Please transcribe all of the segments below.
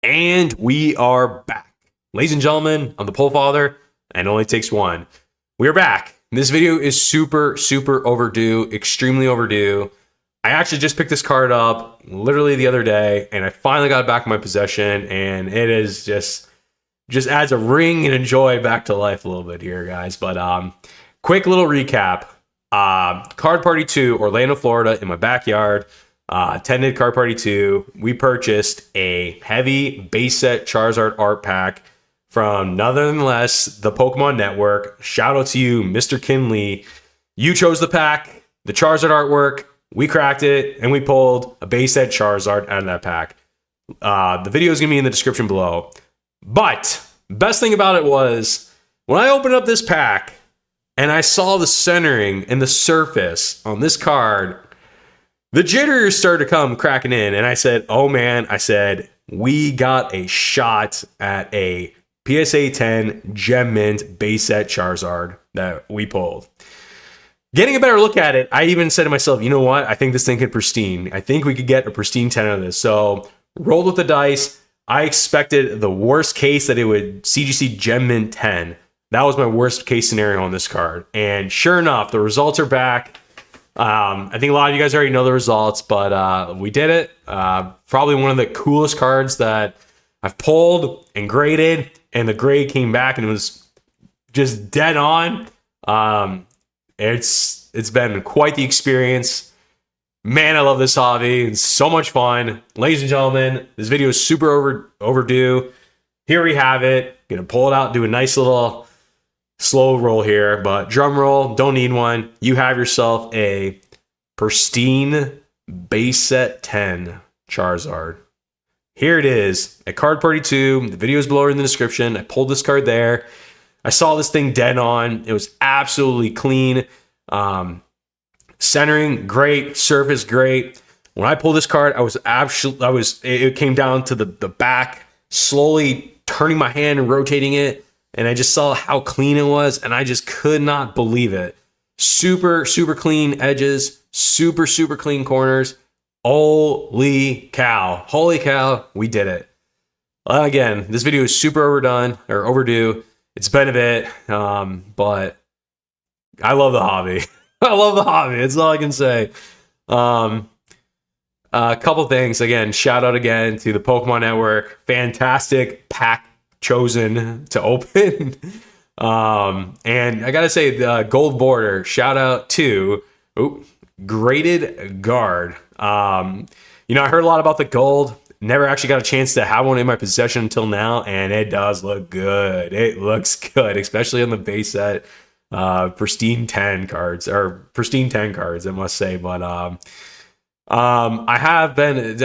And we are back. Ladies and gentlemen, I'm the Pole Father, and it only takes one. We are back. This video is super, super overdue, extremely overdue. I actually just picked this card up literally the other day, and I finally got it back in my possession, and it is just adds a ring and a joy back to life a little bit here, guys. But quick little recap. Card Party 2, Orlando, Florida, in my backyard. Attended Card Party 2. We purchased a heavy base set Charizard art pack from none other than less the Pokemon Network. Shout out to you, Mr. Kinley. You chose the pack, the Charizard artwork. We cracked it, and we pulled a base set Charizard out of that pack. The video is going to be in the description below. But best thing about it was when I opened up this pack and I saw the centering and the surface on this card, the jitters started to come cracking in, and I said, oh man, we got a shot at a PSA 10 Gem Mint base set Charizard that we pulled. Getting a better look at it, I even said to myself, you know what? I think this thing could pristine. I think we could get a pristine 10 out of this. So rolled with the dice. I expected the worst case that it would CGC Gem Mint 10. That was my worst case scenario on this card. And sure enough, the results are back. I think a lot of you guys already know the results, but we did it. Probably one of the coolest cards that I've pulled and graded, and the grade came back and it was just dead on. It's been quite the experience. Man, I love this hobby. It's so much fun. Ladies and gentlemen, this video is super overdue. Here we have it. Gonna pull it out, do a nice little slow roll here, but drum roll, don't need one. You have yourself a pristine base set 10 Charizard. Here it is at Card Party 2. The video is below in the description. I pulled this card there. I saw this thing dead on. It was absolutely clean. Centering great, surface great. When I pulled this card, it came down to the back, slowly turning my hand and rotating it, and I just saw how clean it was, and I just could not believe it. Super, super clean edges, super, super clean corners. Holy cow, we did it. Again, this video is super overdue. It's been a bit, but I love the hobby. I love the hobby. That's all I can say. A couple things. Again, shout out again to the Pokemon Network. Fantastic pack chosen to open. And I gotta say, the gold border. Shout out to Graded Guard. I heard a lot about the gold. Never actually got a chance to have one in my possession until now, and it does look good. It looks good, especially on the base set. Pristine 10 cards, I must say. But I have been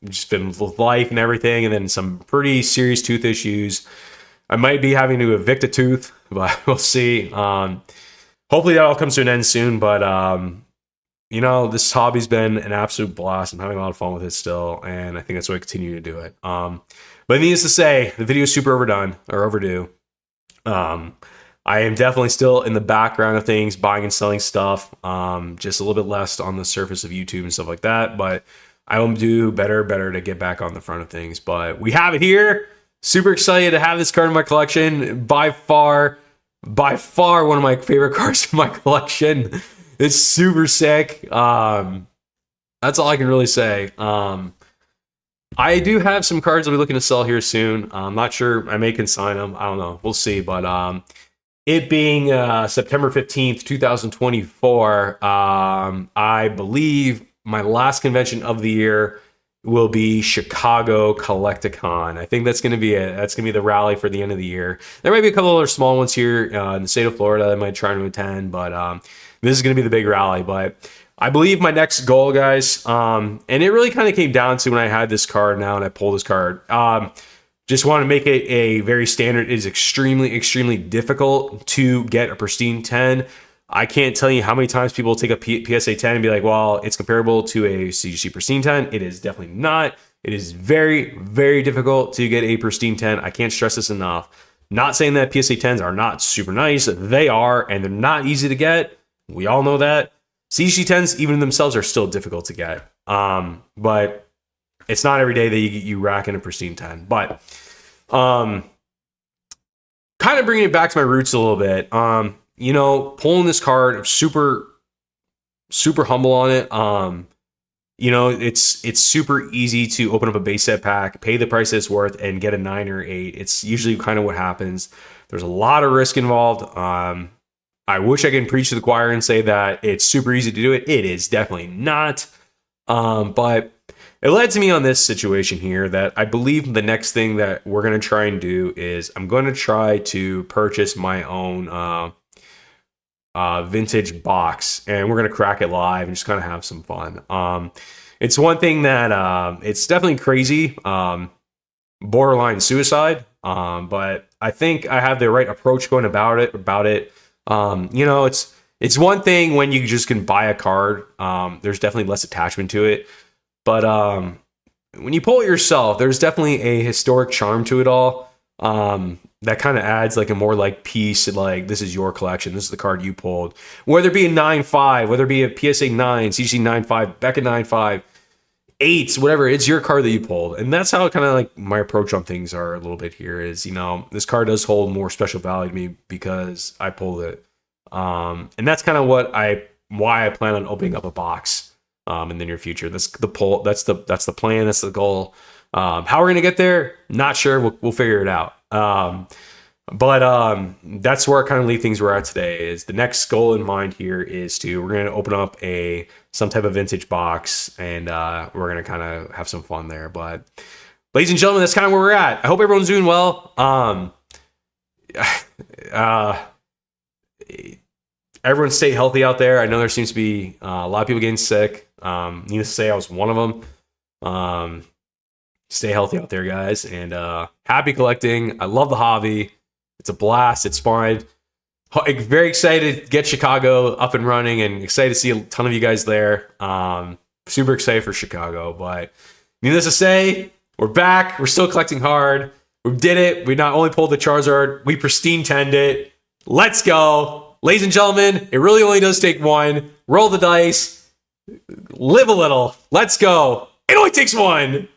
just been with life and everything, and then some pretty serious tooth issues. I might be having to evict a tooth, but we'll see. Hopefully that all comes to an end soon. But this hobby's been an absolute blast. I'm having a lot of fun with it still, and I think that's why I continue to do it. But needless to say, the video is super overdue. I am definitely still in the background of things, buying and selling stuff. Just a little bit less on the surface of YouTube and stuff like that. But I will do better to get back on the front of things. But we have it here. Super excited to have this card in my collection. By far one of my favorite cards in my collection. It's super sick. That's all I can really say. I do have some cards I'll be looking to sell here soon. I'm not sure. I may consign them. I don't know. We'll see. But it being September 15th, 2024, I believe my last convention of the year will be Chicago Collecticon. I think that's going to be the rally for the end of the year. There might be a couple other small ones here in the state of Florida that I might try to attend, but this is going to be the big rally. But I believe my next goal, guys, and it really kind of came down to when I had this card now and I pulled this card. Just want to make it a very standard. It is extremely, extremely difficult to get a pristine 10. I can't tell you how many times people take a PSA 10 and be like, well, it's comparable to a CGC pristine 10. It is definitely not. It is very, very difficult to get a pristine 10. I can't stress this enough. Not saying that PSA 10s are not super nice. They are, and they're not easy to get. We all know that. CGC 10s, even themselves, are still difficult to get. But it's not every day that you rack in a pristine 10. But kind of bringing it back to my roots a little bit. Pulling this card, I'm super humble on it. It's super easy to open up a base set pack, pay the price it's worth, and get a 9 or 8. It's usually kind of what happens. There's a lot of risk involved. I wish I could preach to the choir and say that it's super easy to do it. It is definitely not. But it led to me on this situation here that I believe the next thing that we're going to try and do is I'm going to try to purchase my own vintage box, and we're going to crack it live and just kind of have some fun. It's one thing that it's definitely crazy, borderline suicide, but I think I have the right approach going about it. It's one thing when you just can buy a card. There's definitely less attachment to it. But when you pull it yourself, there's definitely a historic charm to it all. That kind of adds like a more like piece, like this is your collection. This is the card you pulled. Whether it be a 9-5, whether it be a PSA 9, CC 9-5, Becca 9-5, 8s, whatever, it's your card that you pulled. And that's how kind of like my approach on things are a little bit here is, this card does hold more special value to me because I pulled it. And that's kind of why I plan on opening up a box in the near future. That's the plan, that's the goal. How we're gonna get there, not sure. We'll figure it out. But that's where I kind of leave things we're at today. Is the next goal in mind here is we're gonna open up some type of vintage box, and we're gonna kind of have some fun there. But ladies and gentlemen, that's kind of where we're at. I hope everyone's doing well. Everyone stay healthy out there. I know there seems to be a lot of people getting sick. Needless to say, I was one of them. Stay healthy out there, guys, and happy collecting. I love the hobby. It's a blast. It's fun. Very excited to get Chicago up and running, and excited to see a ton of you guys there. Super excited for Chicago, but needless to say, we're back. We're still collecting hard. We did it. We not only pulled the Charizard, we pristine 10'd it. Let's go. Ladies and gentlemen, it really only does take one. Roll the dice. Live a little. Let's go. It only takes one.